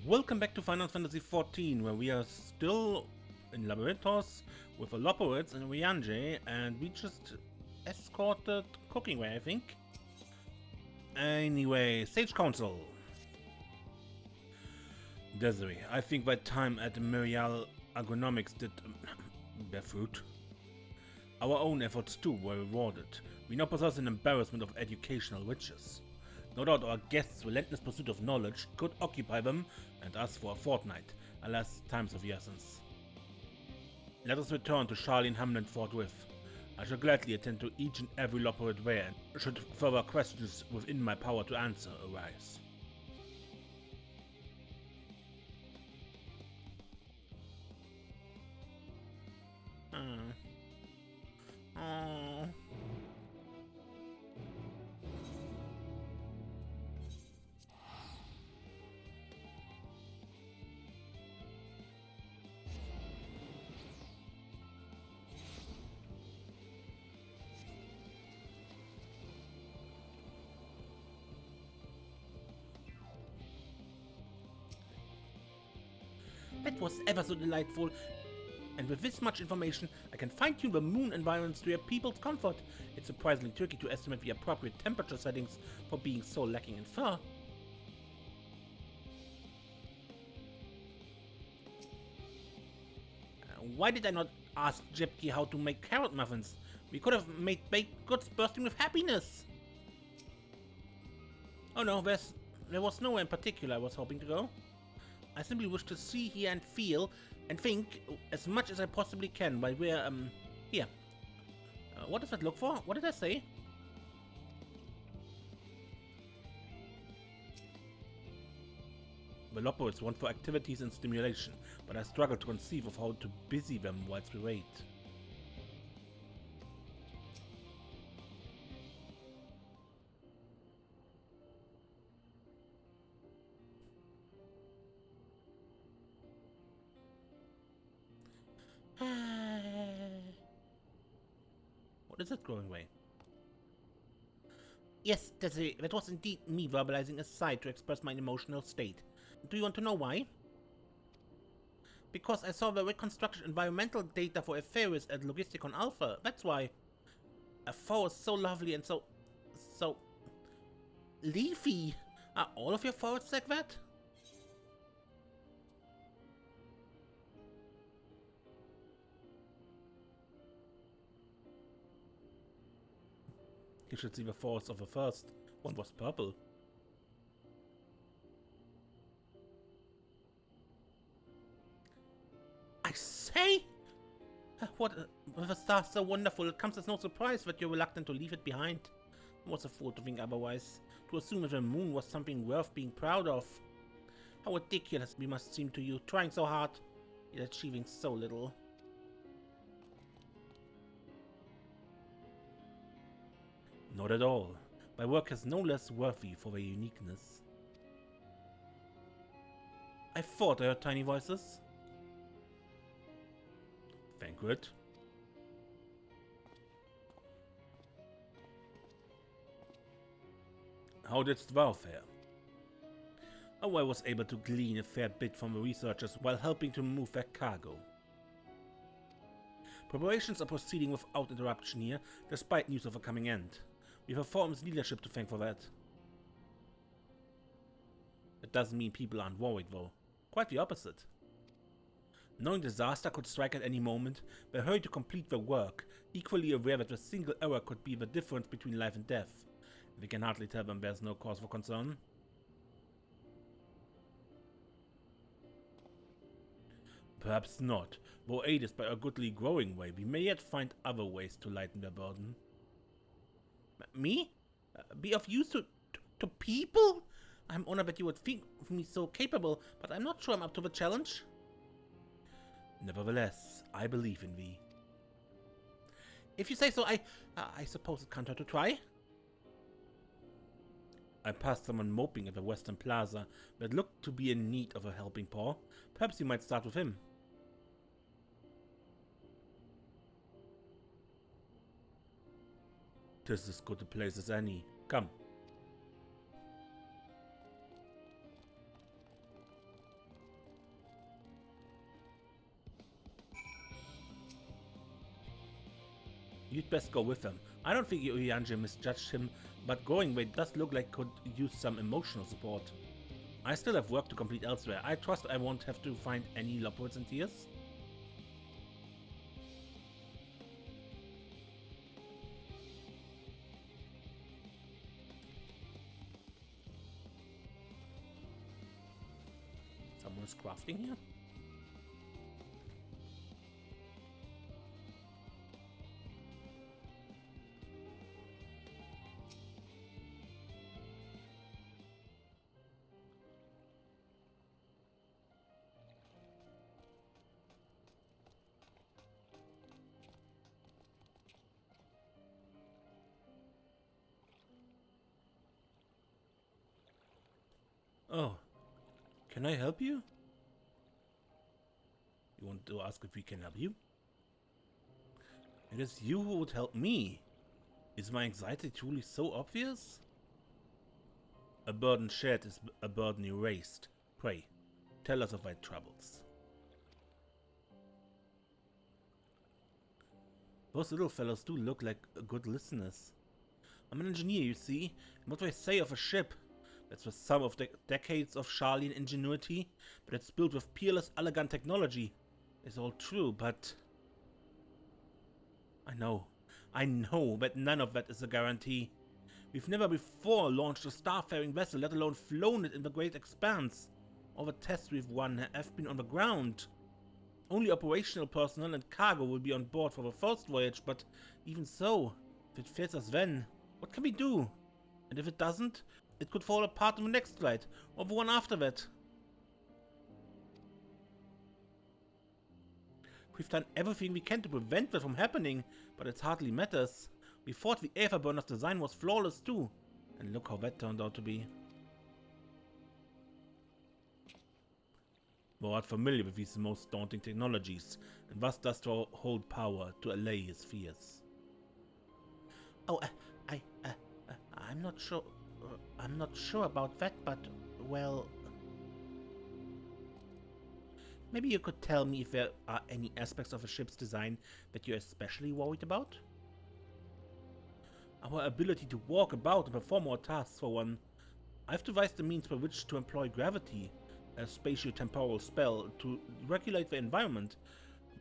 Welcome back to Final Fantasy XIV, where we are still in Loporrits with a Loporrits and Riange, and we just escorted Cooking Way, I think. Anyway, Sage Council. Desiree, I think my time at Mirial Agronomics did bear fruit. Our own efforts too were rewarded. We now possess an embarrassment of educational riches. No doubt our guests' relentless pursuit of knowledge could occupy them and us for a fortnight, alas, time's of the essence. Let us return to Sharlayan Hamlet forthwith. I shall gladly attend to each and every Loporrit way, and should further questions within my power to answer arise. That was ever so delightful, and with this much information, I can fine-tune the moon environments to your people's comfort. It's surprisingly tricky to estimate the appropriate temperature settings for being so lacking in fur. Why did I not ask Jepki how to make carrot muffins? We could have made baked goods bursting with happiness! Oh no, there was nowhere in particular I was hoping to go. I simply wish to see, hear, and feel, and think as much as I possibly can while we're, here. What does that look for? What did I say? The Loporrits want for activities and stimulation, but I struggle to conceive of how to busy them whilst we wait. What is that growing way? Yes, Desiree, that was indeed me verbalizing a sigh to express my emotional state. Do you want to know why? Because I saw the reconstructed environmental data for Etheris at Logisticon Alpha, that's why. A forest so lovely and so leafy. Are all of your forests like that? You should see the forest of the first. One was purple. I say? With a star so wonderful, it comes as no surprise that you're reluctant to leave it behind. I was a fool to think otherwise, to assume that the moon was something worth being proud of. How ridiculous we must seem to you, trying so hard, yet achieving so little. Not at all. My work is no less worthy for their uniqueness. I thought I heard tiny voices. Banquet. How didst thou fare? Oh, I was able to glean a fair bit from the researchers while helping to move their cargo. Preparations are proceeding without interruption here, despite news of a coming end. We have a forum's leadership to thank for that. It doesn't mean people aren't worried, though. Quite the opposite. Knowing disaster could strike at any moment, they hurry to complete their work, equally aware that a single error could be the difference between life and death. We can hardly tell them there's no cause for concern. Perhaps not, though aided by a goodly growing way, we may yet find other ways to lighten their burden. Me? Be of use to people? I'm honored that you would think of me so capable, but I'm not sure I'm up to the challenge. Nevertheless, I believe in thee. If you say so, I suppose it can't hurt to try. I passed someone moping at the Western Plaza that looked to be in need of a helping paw. Perhaps you might start with him. This is as good a place as any. Come. You'd best go with them. I don't think Uyanje misjudged him, but going where it does look like could use some emotional support. I still have work to complete elsewhere. I trust I won't have to find any Loporrits in tears. Someone's crafting here? Oh, can I help you? You want to ask if we can help you? It is you who would help me. Is my anxiety truly so obvious? A burden shared is a burden erased. Pray, tell us of thy troubles. Those little fellows do look like good listeners. I'm an engineer, you see, and what do I say of a ship? That's the sum of the decades of Sharlayan ingenuity, but it's built with peerless, elegant technology. It's all true, but... I know, but none of that is a guarantee. We've never before launched a starfaring vessel, let alone flown it in the great expanse. All the tests we've won have been on the ground. Only operational personnel and cargo will be on board for the first voyage, but even so, if it fails us then, what can we do? And if it doesn't, it could fall apart on the next flight, or the one after that. We've done everything we can to prevent that from happening, but it hardly matters. We thought the Aetherburner's design was flawless too, and look how that turned out to be. We are familiar with these most daunting technologies, and thus does to hold power to allay his fears. Oh, I'm not sure. I'm not sure about that, but, well... Maybe you could tell me if there are any aspects of a ship's design that you're especially worried about? Our ability to walk about and perform our tasks, for one. I've devised the means by which to employ gravity, a spatio-temporal spell, to regulate the environment.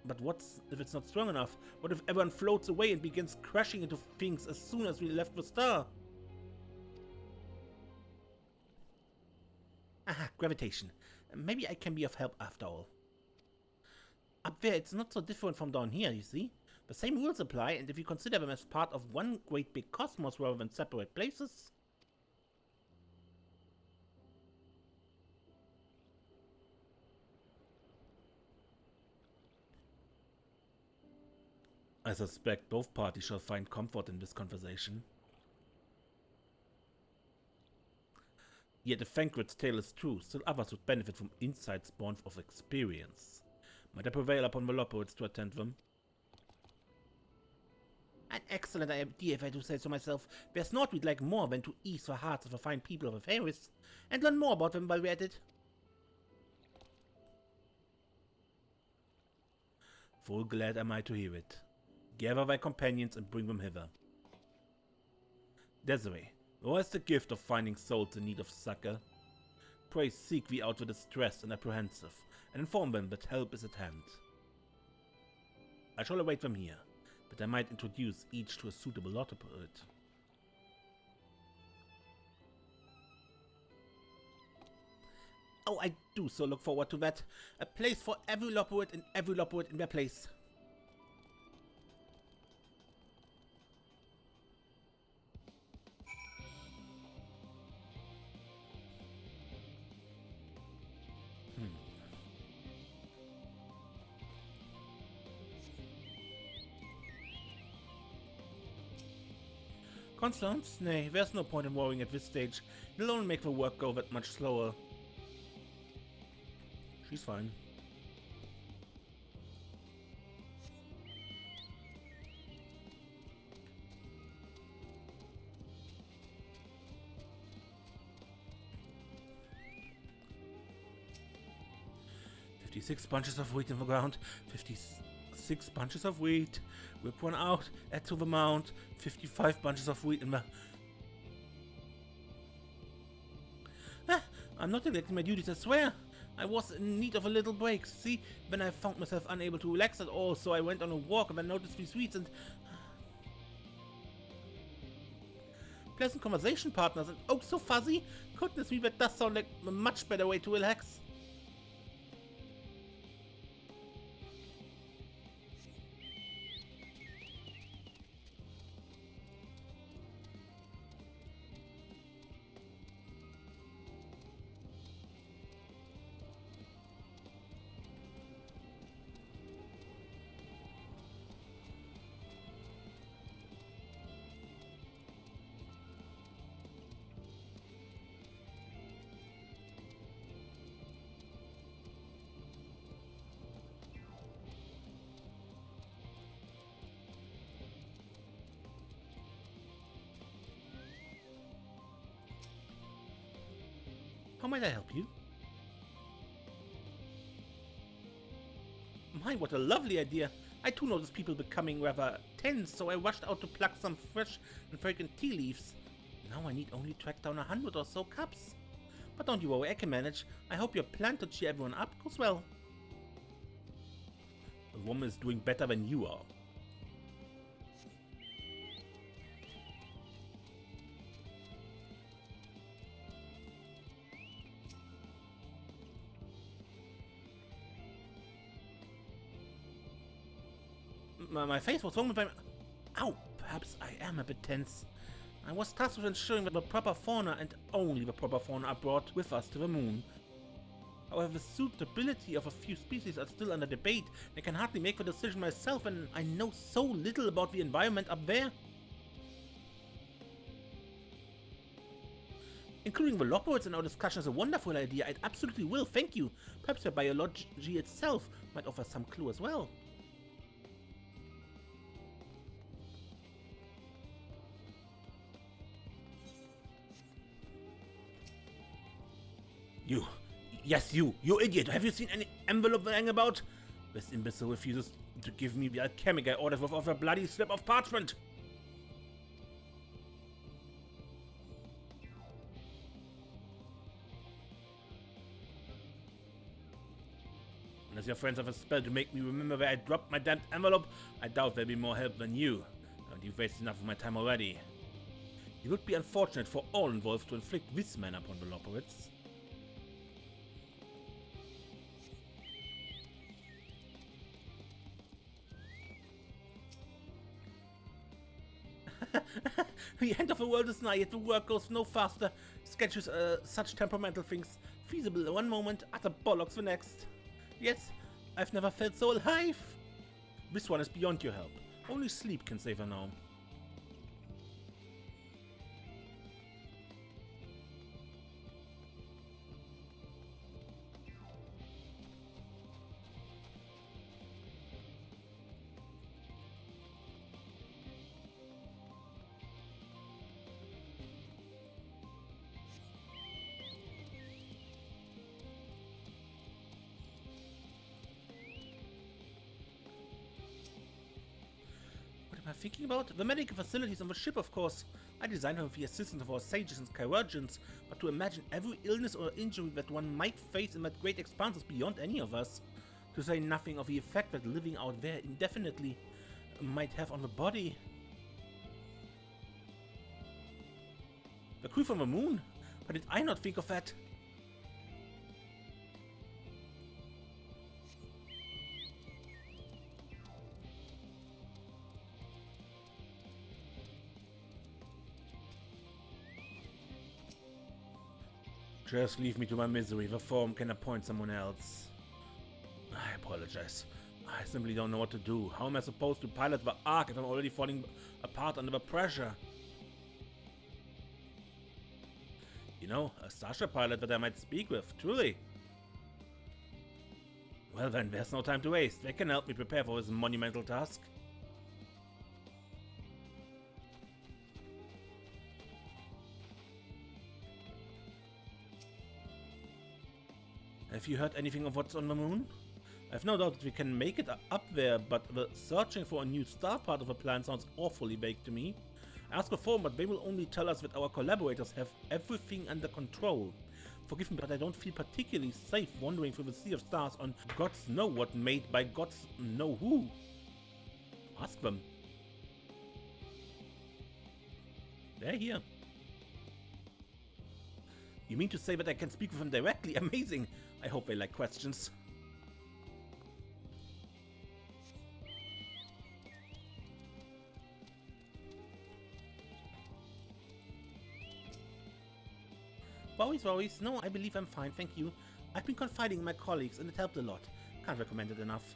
But what if it's not strong enough? What if everyone floats away and begins crashing into things as soon as we left the star? Aha, gravitation. Maybe I can be of help after all. Up there, it's not so different from down here, you see? The same rules apply, and if you consider them as part of one great big cosmos rather than separate places... I suspect both parties shall find comfort in this conversation. Yet if Thancred's tale is true, still others would benefit from insights born of experience. Might I prevail upon the Loporrits to attend them? An excellent idea, if I do say so myself. There's naught we'd like more than to ease the hearts of the fine people of the Faeries, and learn more about them while we're at it. Full glad am I to hear it. Gather thy companions and bring them hither. Desiree, thou hast the gift of finding souls in need of succor. Pray seek thee out the distressed and apprehensive, and inform them that help is at hand. I shall await them here, but I might introduce each to a suitable Loporrit. Oh, I do so look forward to that. A place for every Loporrit and every Loporrit in their place. Constance? Nay, there's no point in worrying at this stage. It'll only make the work go that much slower. She's fine. "56 bunches of wheat in the ground, 56 6 bunches of wheat. Whip one out, add to the amount. 55 bunches of wheat in the... I'm not neglecting my duties, I swear. I was in need of a little break. See, then I found myself unable to relax at all, so I went on a walk and I noticed these sweets and... pleasant conversation partners and oh, so fuzzy. Goodness me, that does sound like a much better way to relax. How might I help you? My, what a lovely idea! I too noticed people becoming rather tense, so I rushed out to pluck some fresh and fragrant tea leaves. Now I need only track down 100 or so cups. But don't you worry, I can manage. I hope your plan to cheer everyone up goes well. The woman is doing better than you are. My face was wrong with my... Ow! Perhaps I am a bit tense. I was tasked with ensuring that the proper fauna and only the proper fauna are brought with us to the moon. However, the suitability of a few species are still under debate. I can hardly make the decision myself and I know so little about the environment up there. Including the Loporrits in our discussion is a wonderful idea. It absolutely will, thank you. Perhaps the biology itself might offer some clue as well. You idiot! Have you seen any envelope lying about? This imbecile refuses to give me the alchemic I ordered with a bloody slip of parchment. Unless your friends have a spell to make me remember where I dropped my damned envelope, I doubt there'll be more help than you. And you've wasted enough of my time already. It would be unfortunate for all involved to inflict this man upon the Loporrits. The end of the world is nigh, yet the work goes no faster. Sketches such temperamental things feasible one moment, utter bollocks the next. Yes, I've never felt so alive. This one is beyond your help. Only sleep can save her now. Thinking about the medical facilities on the ship, of course. I designed them with the assistance of our sages and chirurgeons, but to imagine every illness or injury that one might face in that great expanse is beyond any of us. To say nothing of the effect that living out there indefinitely might have on the body. The crew from the moon? But did I not think of that? Just leave me to my misery. The form can appoint someone else. I apologize. I simply don't know what to do. How am I supposed to pilot the Ark if I'm already falling apart under the pressure? You know, a starship pilot that I might speak with, truly. Well then, there's no time to waste. They can help me prepare for this monumental task. Have you heard anything of what's on the moon? I've no doubt that we can make it up there, but the searching for a new star part of the plan sounds awfully vague to me. I asked before, but they will only tell us that our collaborators have everything under control. Forgive me, but I don't feel particularly safe wandering through the sea of stars on gods know what made by gods know who. Ask them. They're here. You mean to say that I can speak with them directly? Amazing! I hope they like questions. Worries. No, I believe I'm fine, thank you. I've been confiding in my colleagues and it helped a lot. Can't recommend it enough.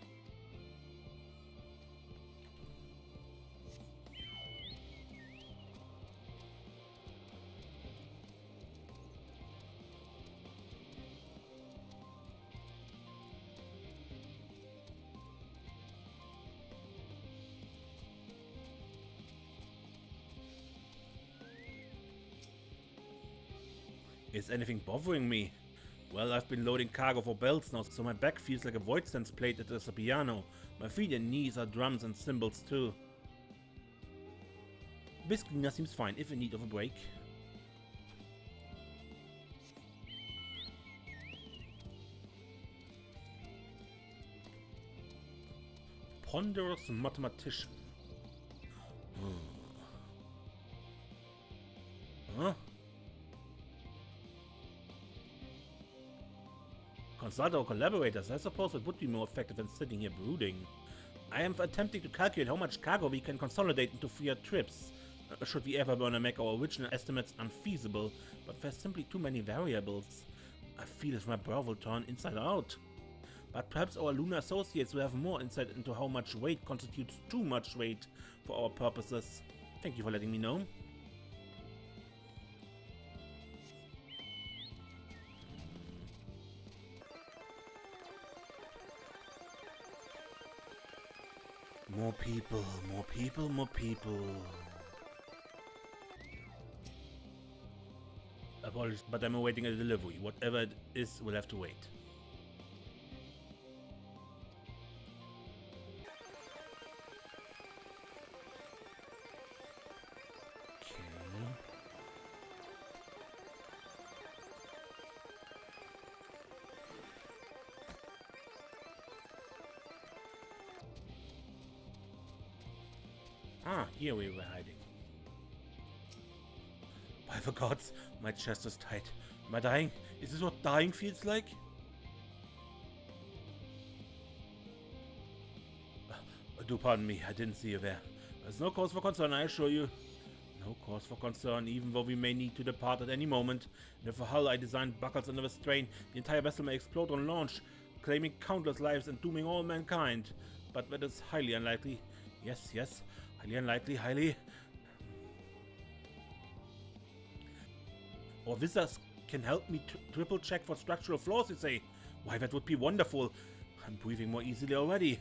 Is anything bothering me? Well, I've been loading cargo for belts now, so my back feels like a void sense plate that is a piano. My feet and knees are drums and cymbals too. This cleaner seems fine if in need of a break. Ponderous mathematician. Huh? Consult our collaborators. I suppose it would be more effective than sitting here brooding. I am attempting to calculate how much cargo we can consolidate into 3 trips. Should we ever want to make our original estimates unfeasible, but there's simply too many variables. I feel as my brow will turn inside out. But perhaps our lunar associates will have more insight into how much weight constitutes too much weight for our purposes. Thank you for letting me know. More people. Apologies, but I'm awaiting a delivery. Whatever it is, will have to wait. Ah, here we were hiding. By the gods, my chest is tight. Am I dying? Is this what dying feels like? Do pardon me, I didn't see you there. There's no cause for concern, I assure you. No cause for concern, even though we may need to depart at any moment. And if the hull I designed buckles under the strain, the entire vessel may explode on launch, claiming countless lives and dooming all mankind. But that is highly unlikely. Yes, highly unlikely, highly. Or visitors can help me triple check for structural flaws, you say? Why, that would be wonderful. I'm breathing more easily already.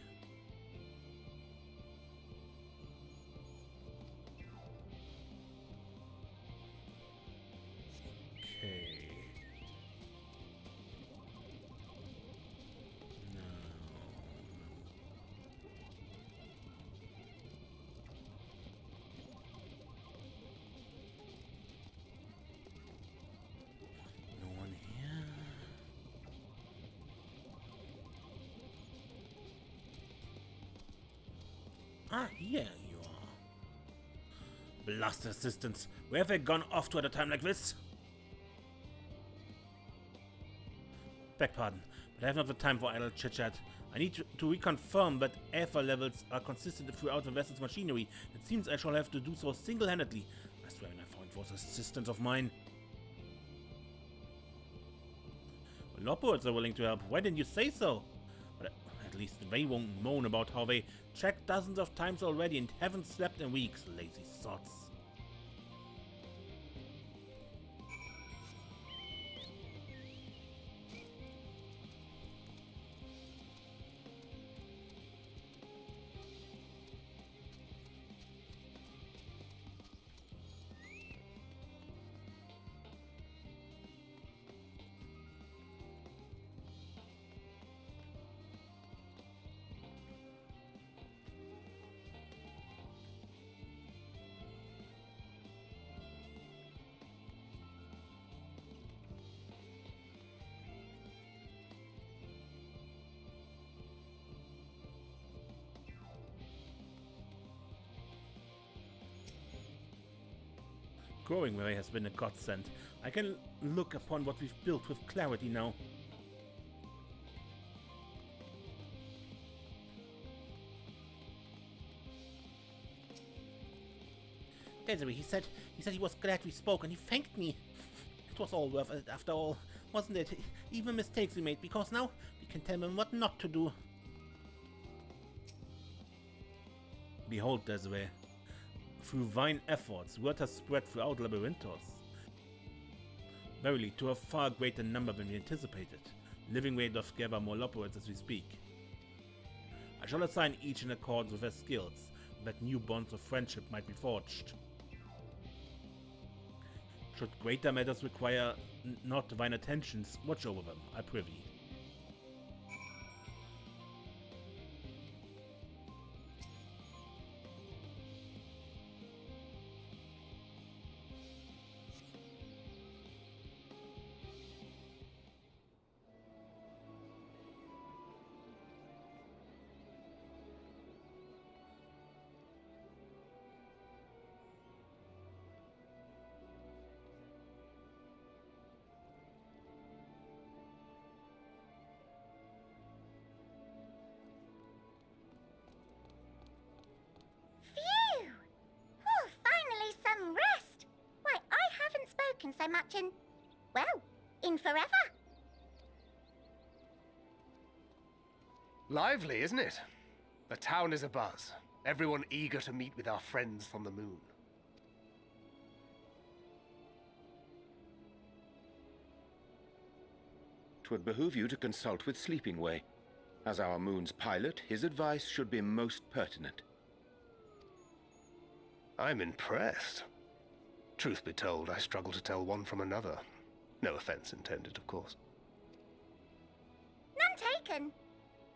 Ah, here you are. Blast assistants, where have they gone off to at a time like this? Beg pardon, but I have not the time for idle chit-chat. I need to reconfirm that ether levels are consistent throughout the vessel's machinery. It seems I shall have to do so single-handedly. I swear when I found it was assistants of mine. Well, Loporrits are willing to help. Why didn't you say so? But at least they won't moan about how they checked dozens of times already and haven't slept in weeks, lazy sots. growing where has been a godsend. I can look upon what we've built with clarity now. Desiree, he said he was glad we spoke and he thanked me. It was all worth it after all, wasn't it? Even mistakes we made, because now we can tell them what not to do. Behold, Desiree. Through thine efforts, word has spread throughout Labyrinthos. Verily, to a far greater number than we anticipated. Living way doth gather more Loporrits as we speak. I shall assign each in accordance with their skills, that new bonds of friendship might be forged. Should greater matters require not thine attentions, watch over them, I prithee. So much in forever. Lively, isn't it? The town is abuzz. Everyone eager to meet with our friends from the moon. 'Twould behoove you to consult with Sleeping Way. As our moon's pilot, his advice should be most pertinent. I'm impressed. Truth be told, I struggle to tell one from another. No offense intended, of course. None taken.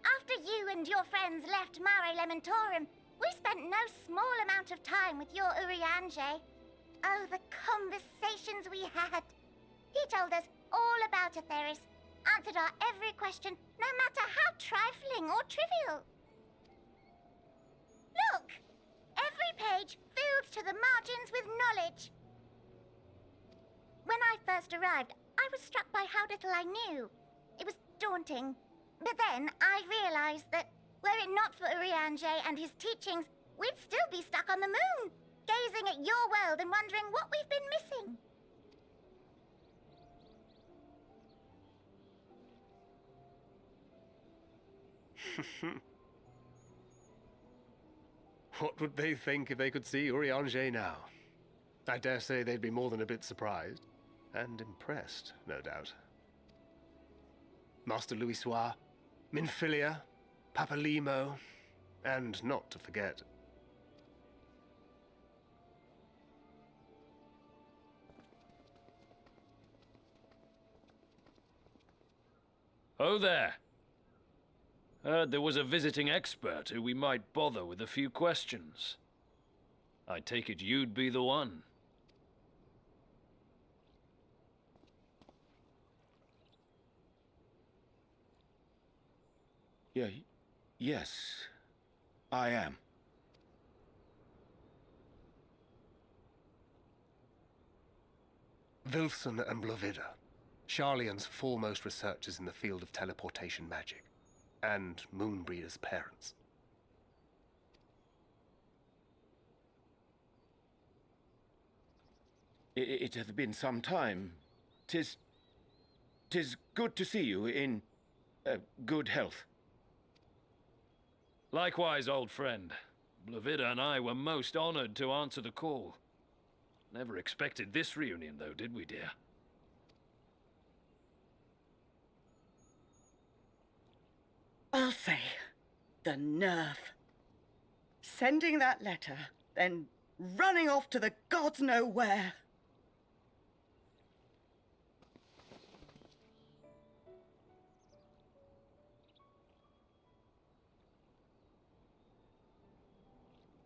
After you and your friends left Mare Elementorum, we spent no small amount of time with your Urianger. Oh, the conversations we had. He told us all about Atheris, answered our every question, no matter how trifling or trivial. Look! Every page filled to the margins with knowledge. When I first arrived, I was struck by how little I knew. It was daunting. But then I realized that, were it not for Urianger and his teachings, we'd still be stuck on the moon, gazing at your world and wondering what we've been missing. What would they think if they could see Urianger now? I dare say they'd be more than a bit surprised. And impressed, no doubt. Master Louisoix, Minfilia, Papalimo, and not to forget... Oh there! Heard there was a visiting expert who we might bother with a few questions. I take it you'd be the one. Yes, I am. Wilson and Blovida, Sharlayan's foremost researchers in the field of teleportation magic, and Moonbreeder's parents. It hath been some time. 'Tis good to see you in good health. Likewise, old friend. Blovida and I were most honored to answer the call. Never expected this reunion, though, did we, dear? Alfei, the nerve. Sending that letter, then running off to the gods know where.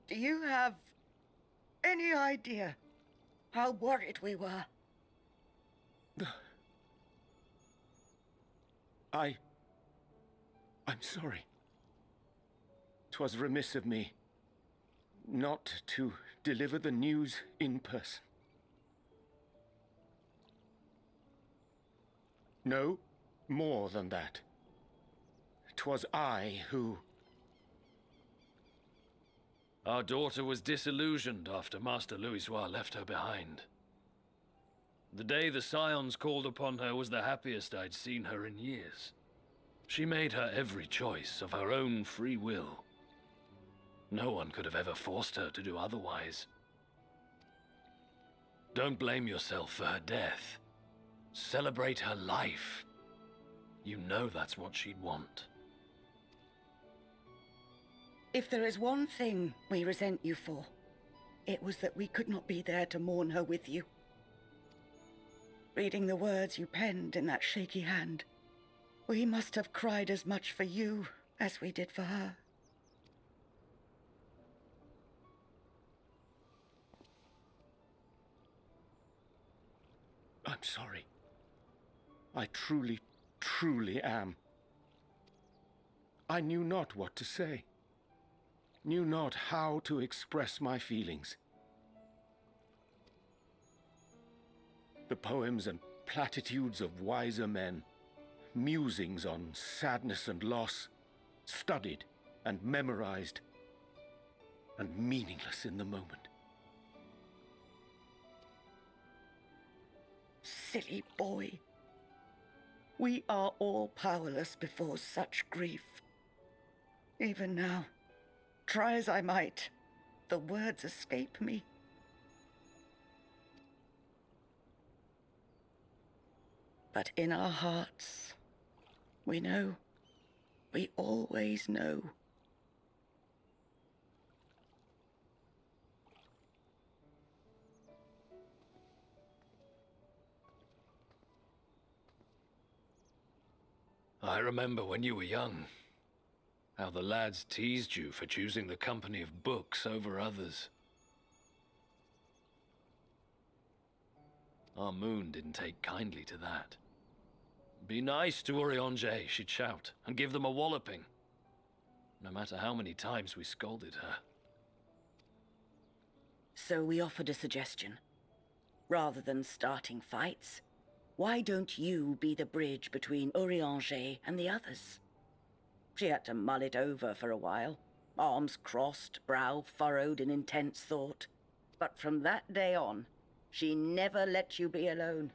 Do you have any idea how worried we were? I'm sorry. 'Twas remiss of me not to deliver the news in person. No, more than that. 'Twas I who... Our daughter was disillusioned after Master Louisoix left her behind. The day the Scions called upon her was the happiest I'd seen her in years. She made her every choice of her own free will. No one could have ever forced her to do otherwise. Don't blame yourself for her death. Celebrate her life. You know that's what she'd want. If there is one thing we resent you for, it was that we could not be there to mourn her with you. Reading the words you penned in that shaky hand, we must have cried as much for you as we did for her. I'm sorry. I truly, truly am. I knew not what to say. Knew not how to express my feelings. The poems and platitudes of wiser men, musings on sadness and loss, studied and memorized, and meaningless in the moment. Silly boy. We are all powerless before such grief. Even now, try as I might, the words escape me. But in our hearts, we know, we always know. I remember when you were young, how the lads teased you for choosing the company of books over others. Our moon didn't take kindly to that. Be nice to Urianger, she'd shout, and give them a walloping. No matter how many times we scolded her. So we offered a suggestion. Rather than starting fights, why don't you be the bridge between Urianger and the others? She had to mull it over for a while, arms crossed, brow furrowed in intense thought. But from that day on, she never let you be alone.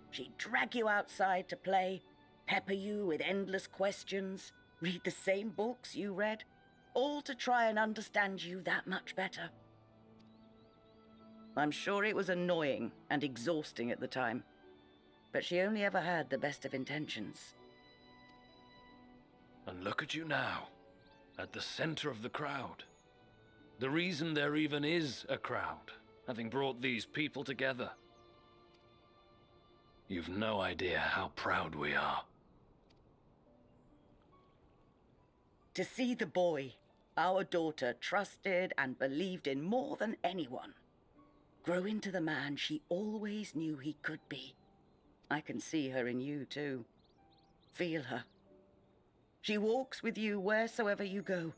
She'd drag you outside to play, pepper you with endless questions, read the same books you read, all to try and understand you that much better. I'm sure it was annoying and exhausting at the time, but she only ever had the best of intentions. And look at you now, at the center of the crowd. The reason there even is a crowd, having brought these people together. You've no idea how proud we are. To see the boy, our daughter, trusted and believed in more than anyone, grow into the man she always knew he could be. I can see her in you, too. Feel her. She walks with you wheresoever you go.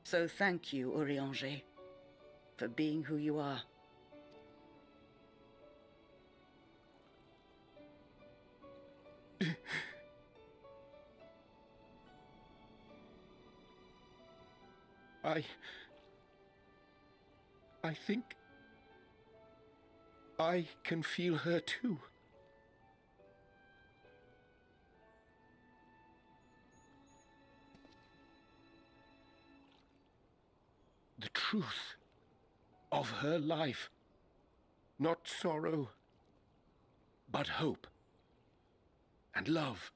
So thank you, Urianger, for being who you are. I think I can feel her too. The truth of her life. Not sorrow, but hope and love.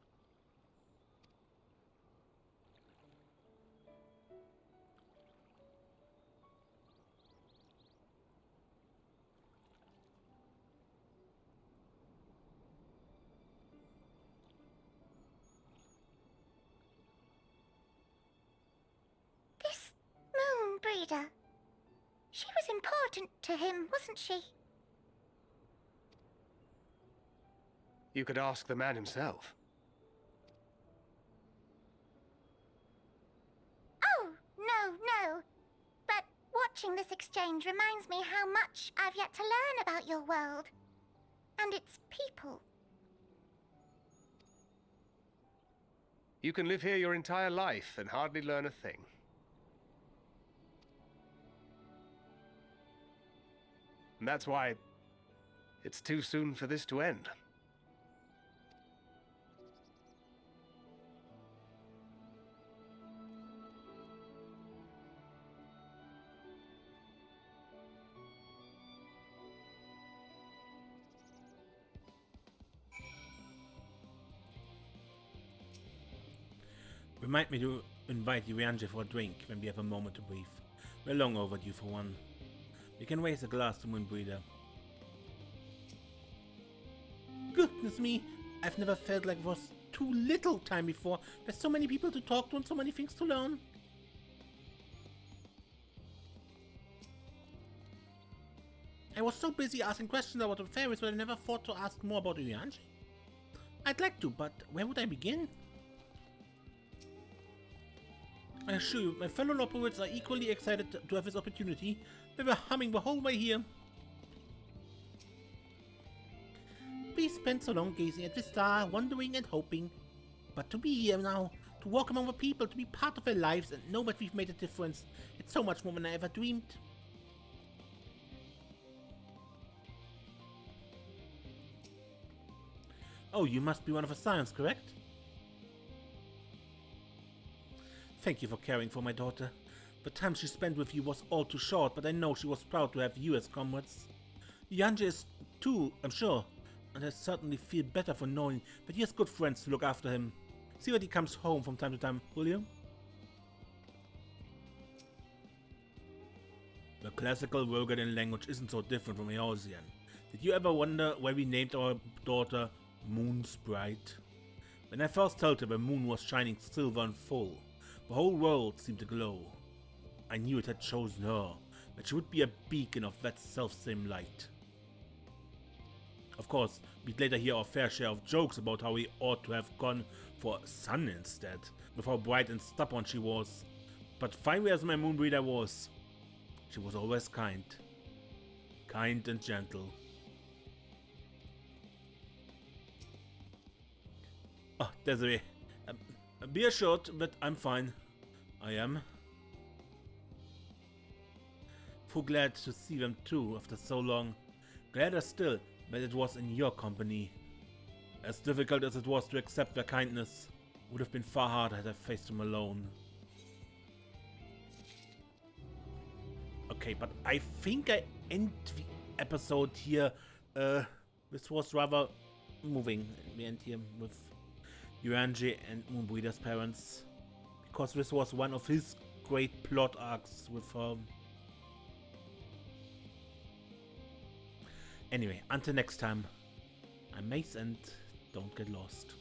This moon breeder. She was important to him, wasn't she? You could ask the man himself. Oh, no. But watching this exchange reminds me how much I've yet to learn about your world. And its people. You can live here your entire life and hardly learn a thing. And that's why it's too soon for this to end. Remind me to invite Urianger for a drink when we have a moment to breathe. We're long overdue for one. We can raise a glass to Moonbreeder. Goodness me, I've never felt like it was too little time before. There's so many people to talk to and so many things to learn. I was so busy asking questions about the fairies that I never thought to ask more about Urianger. I'd like to, but where would I begin? I assure you, my fellow Loporrits are equally excited to have this opportunity. They were humming the whole way here. We spent so long gazing at the star, wondering and hoping. But to be here now, to walk among the people, to be part of their lives and know that we've made a difference, it's so much more than I ever dreamed. Oh, you must be one of the Scions, correct? Thank you for caring for my daughter. The time she spent with you was all too short, but I know she was proud to have you as comrades. Urianger is too, I'm sure, and I certainly feel better for knowing that he has good friends to look after him. See that he comes home from time to time, will you? The classical Rogadan language isn't so different from Eorzean. Did you ever wonder why we named our daughter Moon Sprite? When I first told her the moon was shining silver and full, the whole world seemed to glow. I knew it had chosen her, that she would be a beacon of that self-same light. Of course, we'd later hear our fair share of jokes about how we ought to have gone for a sun instead, with how bright and stubborn she was. But fiery as my Moonbreeder was, she was always kind. Kind and gentle. Oh, Desiree. Be assured that I'm fine. I am. So glad to see them too after so long. Gladder still that it was in your company. As difficult as it was to accept their kindness, would have been far harder had I faced them alone. Okay, but I think I end the episode here. This was rather moving in the end here with Urianger and Moonbreeder's parents, because this was one of his great plot arcs with her. Anyway, until next time, I'm Mace and don't get lost.